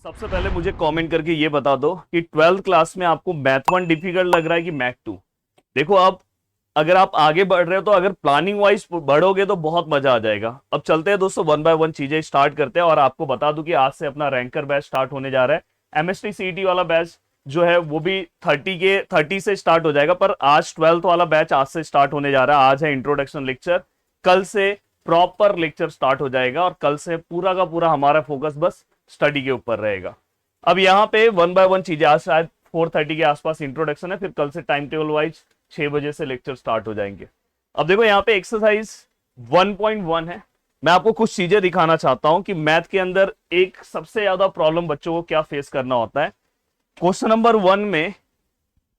सबसे पहले मुझे कमेंट करके ये बता दो कि 12th क्लास में आपको मैथ 1 डिफिकल्ट लग रहा है कि मैथ 2। देखो अब अगर आप आगे बढ़ रहे हो तो अगर प्लानिंग वाइज बढ़ोगे तो बहुत मजा आ जाएगा। अब चलते हैं दोस्तों, वन बाय वन चीजें स्टार्ट करते हैं। और आपको बता दूं कि आज से अपना रैंकर बैच स्टार्ट होने जा रहा है। एमएसटी सीईटी वाला बैच जो है वो भी 30 से स्टार्ट हो जाएगा, पर आज 12th वाला बैच आज से स्टार्ट होने जा रहा है। आज है इंट्रोडक्शन लेक्चर, कल से प्रॉपर लेक्चर स्टार्ट हो जाएगा और कल से पूरा का पूरा हमारा फोकस बस स्टडी के ऊपर रहेगा। अब यहाँ पे वन बाय वन चीजें, आज शायद 4:30 के आसपास इंट्रोडक्शन है, फिर कल से टाइम टेबल वाइज 6 बजे से लेक्चर स्टार्ट हो जाएंगे। अब देखो यहाँ पे एक्सरसाइज 1.1 है। मैं आपको कुछ चीजें दिखाना चाहता हूं कि मैथ के अंदर एक सबसे ज्यादा प्रॉब्लम बच्चों को क्या फेस करना होता है। क्वेश्चन नंबर 1 में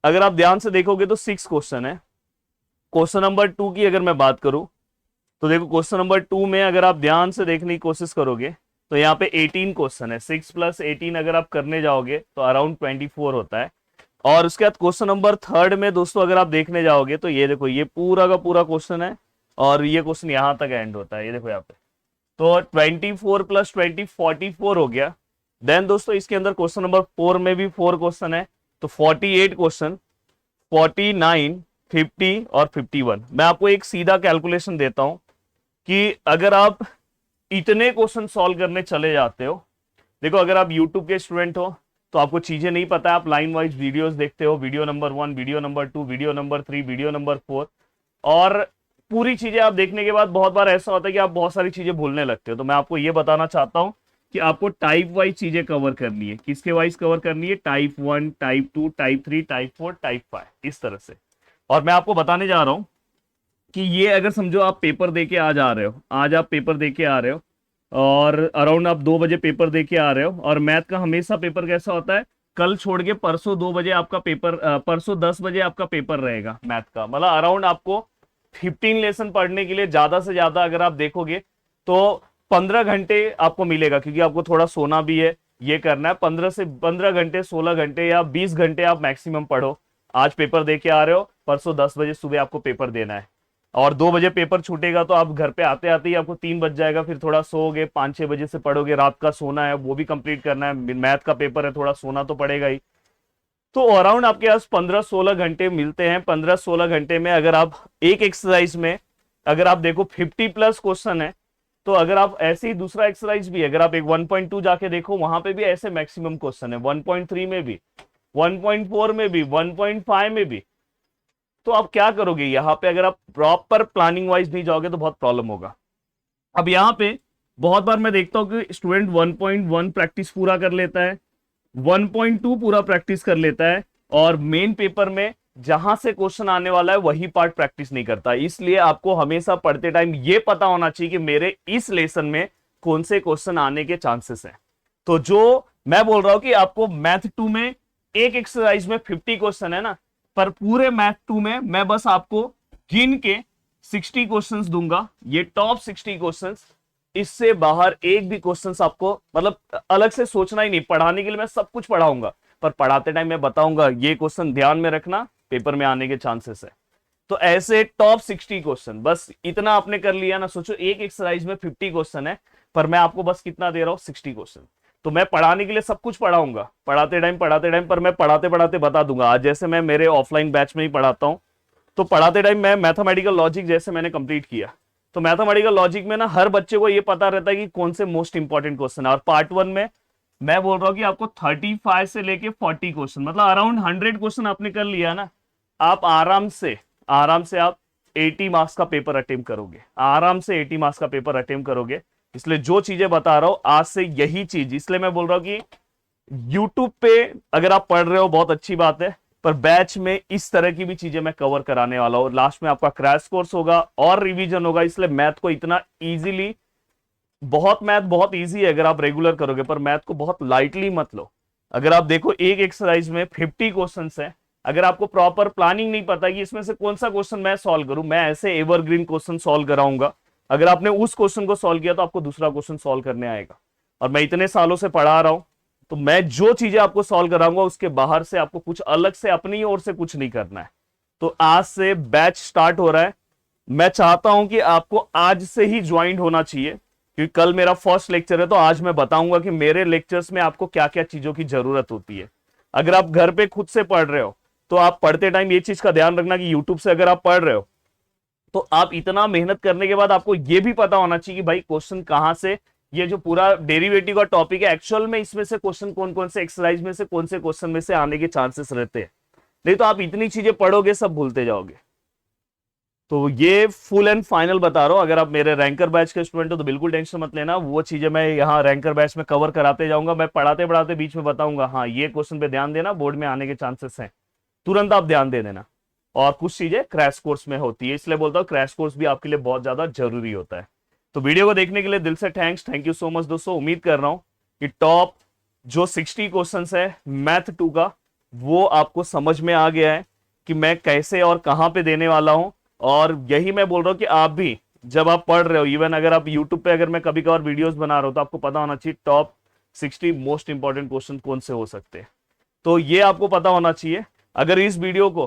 अगर आप ध्यान से देखोगे तो 6 क्वेश्चन है। क्वेश्चन नंबर 2 की अगर मैं बात करूं तो देखो क्वेश्चन नंबर 2 में अगर आप ध्यान से देखने की कोशिश करोगे तो यहाँ पे 18 क्वेश्चन है। 6 + 18 अगर आप करने जाओगे तो अराउंड 24 होता है। और उसके बाद क्वेश्चन नंबर 3 में दोस्तों अगर आप देखने जाओगे तो ये देखो, ये पूरा का पूरा क्वेश्चन है और ये क्वेश्चन यहां तक एंड होता है। ये देखो यहाँ पे, तो 24 + 20 44 हो गया। देन दोस्तों इसके अंदर क्वेश्चन नंबर 4 में भी 4 क्वेश्चन है, तो 48 क्वेश्चन, 49, 50 और 51। मैं आपको एक सीधा कैलकुलेशन देता हूं कि अगर आप इतने क्वेश्चन सॉल्व करने चले जाते हो, देखो अगर आप यूट्यूब के स्टूडेंट हो तो आपको चीजें नहीं पता है, आप लाइन वाइज वीडियोस देखते हो, video number 1, video number 2, video number 3, video number 4, और पूरी चीजें आप देखने के बाद बहुत बार ऐसा होता है कि आप बहुत सारी चीजें भूलने लगते हो। तो मैं आपको ये बताना चाहता हूं कि आपको टाइप वाइज चीजें कवर करनी है। किसके वाइज कवर करनी है? Type 1, type 2, type 3, type 4, type 5, इस तरह से। और मैं आपको बताने जा रहा हूं कि ये अगर समझो आप पेपर दे के आज आ रहे हो, आज आप पेपर दे के आ रहे हो और अराउंड आप 2 बजे पेपर दे के आ रहे हो, और मैथ का हमेशा पेपर कैसा होता है, कल छोड़ के परसों 2 बजे आपका पेपर, परसों 10 बजे आपका पेपर रहेगा मैथ का। मतलब अराउंड आपको 15 लेसन पढ़ने के लिए ज्यादा से ज्यादा अगर आप देखोगे तो 15 घंटे आपको मिलेगा, क्योंकि आपको थोड़ा सोना भी है, ये करना है। 15 घंटे, 16 घंटे या 20 घंटे आप मैक्सिमम पढ़ो। आज पेपर दे के आ रहे हो, परसों 10 बजे सुबह आपको पेपर देना है और 2 बजे पेपर छूटेगा तो आप घर पे आते आते ही आपको 3 बज जाएगा। फिर थोड़ा सोओगे, 5-6 बजे से पढ़ोगे, रात का सोना है वो भी कंप्लीट करना है, मैथ का पेपर है, थोड़ा सोना तो पड़ेगा ही। तो अराउंड आपके पास 15-16 घंटे मिलते हैं। 15-16 घंटे में अगर आप एक एक्सरसाइज में अगर आप देखो 50+ क्वेश्चन है, तो अगर आप ऐसे ही दूसरा एक्सरसाइज भी अगर आप एक 1.2 जाके देखो, वहां पे भी ऐसे मैक्सिमम क्वेश्चन है, 1.3 में भी, 1.4 में भी, 1.5 में भी। तो आप क्या करोगे यहां पे, अगर आप प्रॉपर प्लानिंग वाइज नहीं जाओगे तो बहुत प्रॉब्लम होगा। अब यहां पे बहुत बार मैं देखता हूं कि स्टूडेंट 1.1 प्रैक्टिस पूरा कर लेता है, 1.2 पूरा प्रैक्टिस कर लेता है, और मेन पेपर में जहां से क्वेश्चन आने वाला है वही पार्ट प्रैक्टिस नहीं करता। इसलिए आपको हमेशा पढ़ते टाइम ये पता होना चाहिए कि मेरे इस लेसन में कौन से क्वेश्चन आने के चांसेस हैं। तो जो मैं बोल रहा हूं कि आपको मैथ 2 में एक एक्सरसाइज में 50 क्वेश्चन है ना, पर पूरे मैथ 2 में मैं बस आपको गिन के 60 क्वेश्चंस दूंगा, ये टॉप 60 क्वेश्चंस। इससे बाहर एक भी क्वेश्चंस आपको मतलब अलग से सोचना ही नहीं। पढ़ाने के लिए मैं सब कुछ पढ़ाऊंगा, पर पढ़ाते टाइम मैं बताऊंगा ये क्वेश्चन ध्यान में रखना, पेपर में आने के चांसेस है। तो ऐसे टॉप 60 क्वेश्चन, बस इतना आपने कर लिया ना। सोचो एक एक्सरसाइज में 50 क्वेश्चन है, पर मैं आपको बस कितना दे रहा हूं, 60 क्वेश्चन। तो मैं पढ़ाने के लिए सब कुछ पढ़ाऊंगा, पढ़ाते टाइम, पर मैं पढ़ाते पढ़ाते बता दूंगा। आज जैसे मैं मेरे ऑफलाइन बैच में ही पढ़ाता हूं, तो पढ़ाते टाइम मैं मैथमेटिकल लॉजिक जैसे मैंने कंप्लीट किया, तो मैथमेटिकल लॉजिक में ना हर बच्चे को ये पता रहता है कि कौन से मोस्ट इंपॉर्टेंट क्वेश्चन है। और पार्ट 1 में मैं बोल रहा हूं कि आपको 35 से लेके 40 क्वेश्चन, मतलब अराउंड 100 क्वेश्चन आपने कर लिया ना, आप आराम से आप 80 मार्क्स का पेपर अटेम्प्ट करोगे, आराम से 80 मार्क्स का पेपर अटेम्प्ट करोगे। इसलिए जो चीजें बता रहा हूं आज से यही चीज, इसलिए मैं बोल रहा हूं कि यूट्यूब पे अगर आप पढ़ रहे हो बहुत अच्छी बात है, पर बैच में इस तरह की भी चीजें मैं कवर कराने वाला हूं। लास्ट में आपका क्रैश कोर्स होगा और रिवीजन होगा, इसलिए मैथ को इतना इजीली, मैथ बहुत इजी है अगर आप रेगुलर करोगे, पर मैथ को बहुत लाइटली मत लो। अगर आप देखो एक एक्सरसाइज में 50 क्वेश्चंस है, अगर आपको प्रॉपर प्लानिंग नहीं पता कि इसमें से कौन सा क्वेश्चन मैं सॉल्व करूं, मैं ऐसे एवरग्रीन क्वेश्चन सॉल्व कराऊंगा। अगर आपने उस क्वेश्चन को सॉल्व किया तो आपको दूसरा क्वेश्चन सॉल्व करने आएगा। और मैं इतने सालों से पढ़ा रहा हूं, तो मैं जो चीजें आपको सॉल्व कराऊंगा उसके बाहर से आपको कुछ अलग से अपनी ओर से कुछ नहीं करना है। तो आज से बैच स्टार्ट हो रहा है, मैं चाहता हूं कि आपको आज से ही ज्वाइन होना चाहिए, क्योंकि कल मेरा फर्स्ट लेक्चर है, तो आज मैं बताऊंगा कि मेरे लेक्चर्स में आपको क्या क्या चीजों की जरूरत होती है। अगर आप घर पे खुद से पढ़ रहे हो तो आप पढ़ते टाइम ये चीज का ध्यान रखना कि यूट्यूब से अगर आप पढ़ रहे हो तो आप इतना मेहनत करने के बाद आपको ये भी पता होना चाहिए कि भाई क्वेश्चन कहां से, ये जो पूरा डेरिवेटिव का टॉपिक है एक्चुअल में इसमें से क्वेश्चन कौन कौन से एक्सरसाइज में से कौन से क्वेश्चन में से आने के चांसेस रहते हैं। नहीं तो आप इतनी चीजें पढ़ोगे सब भूलते जाओगे। तो ये फुल एंड फाइनल बता रहा हूं, अगर आप मेरे रैंकर बैच के स्टूडेंट हो तो बिल्कुल टेंशन मत लेना, वो चीजें मैं यहाँ रैंकर बैच में कवर कराते जाऊंगा। मैं पढ़ाते पढ़ाते बीच में बताऊंगा हाँ ये क्वेश्चन पे ध्यान देना, बोर्ड में आने के चांसेस हैं, तुरंत आप ध्यान दे देना। और कुछ चीजें क्रैश कोर्स में होती है, इसलिए बोलता हूँ क्रैश कोर्स भी आपके लिए बहुत ज्यादा जरूरी होता है। तो वीडियो को देखने के लिए दिल से थैंक यू सो मच दोस्तों। उम्मीद कर रहा हूं कि टॉप जो 60 क्वेश्चन है मैथ 2 का वो आपको समझ में आ गया है कि मैं कैसे और कहां पे देने वाला हूं। और यही मैं बोल रहा हूं कि आप भी जब आप पढ़ रहे हो, इवन अगर आप यूट्यूब पे अगर मैं कभी कभार वीडियोस बना रहा हूं तो आपको पता होना चाहिए टॉप 60 मोस्ट इंपॉर्टेंट क्वेश्चन कौन से हो सकते हैं। तो ये आपको पता होना चाहिए। अगर इस वीडियो को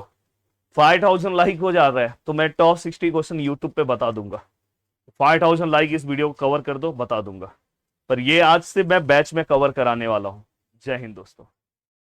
5000 लाइक हो जाता है तो मैं टॉप 60 क्वेश्चन यूट्यूब पे बता दूंगा। 5000 लाइक इस वीडियो को कवर कर दो, बता दूंगा। पर ये आज से मैं बैच में कवर कराने वाला हूं। जय हिंद दोस्तों।